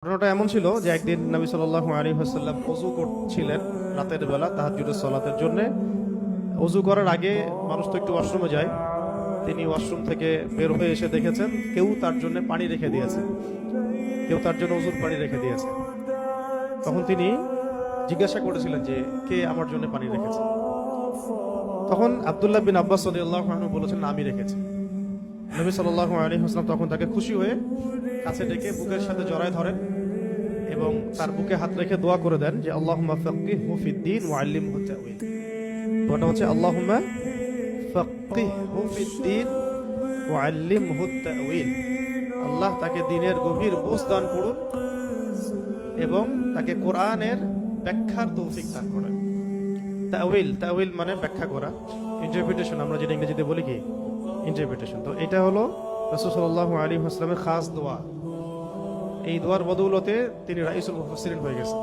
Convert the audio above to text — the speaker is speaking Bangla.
ঘটনাটা এমন ছিল যে একদিন নবী সাল্লাল্লাহু আলাইহি ওয়াসাল্লাম ওযু করছিলেন রাতের বেলা তাহাজ্জুদের সালাতের জন্য। ওযু করার আগে মানুষ তো একটু ওয়াশরুমে যায়। তিনি ওয়াশরুম থেকে বের হয়ে এসে দেখেছেন কেউ তার জন্য পানি রেখে দিয়েছে, কেউ তার জন্য ওযুর পানি রেখে দিয়েছে। তখন তিনি জিজ্ঞাসা করেছিলেন যে কে আমার জন্য পানি রেখেছে। তখন আব্দুল্লাহ বিন আব্বাস রাদিয়াল্লাহু আনহু বলেছেন, আমি রেখেছি। নবী সাল্লাল্লাহু আলাইহি ওয়াসাল্লাম তখন তাকে খুশি হয়ে কাছে ডেকে বুকের সাথে জড়ায় ধরেন এবং তার বুকে হাত রেখে দোয়া করে দেন যে আল্লাহুম্মা ফাক্কিহহু ফিদ্দীন ওয়া আল্লিমহু তা'ওয়ীল। দোয়াটা হচ্ছে আল্লাহুম্মা ফাক্কিহহু ফিদ্দীন ওয়া আল্লিমহু তা'ওয়ীল। আল্লাহ তাকে দ্বীনের গভীর বুঝ দান করুন এবং তাকে কোরআনের ব্যাখ্যার তৌফিক দান করেন। তা'ওয়ীল, তা'ওয়ীল মানে ব্যাখ্যা করা, ইন্টারপ্রিটেশন, আমরা যেটা ইংরেজিতে বলি কি ইন্টারপ্রিটেশন। তো এটা হলো রাসূল সাল্লাল্লাহু আলাইহি ওয়াসাল্লামের খাস দোয়া। এই দোয়ার বদৌলতে তিনি রাইসুল মুফাসসিরিন হয়ে গেছেন।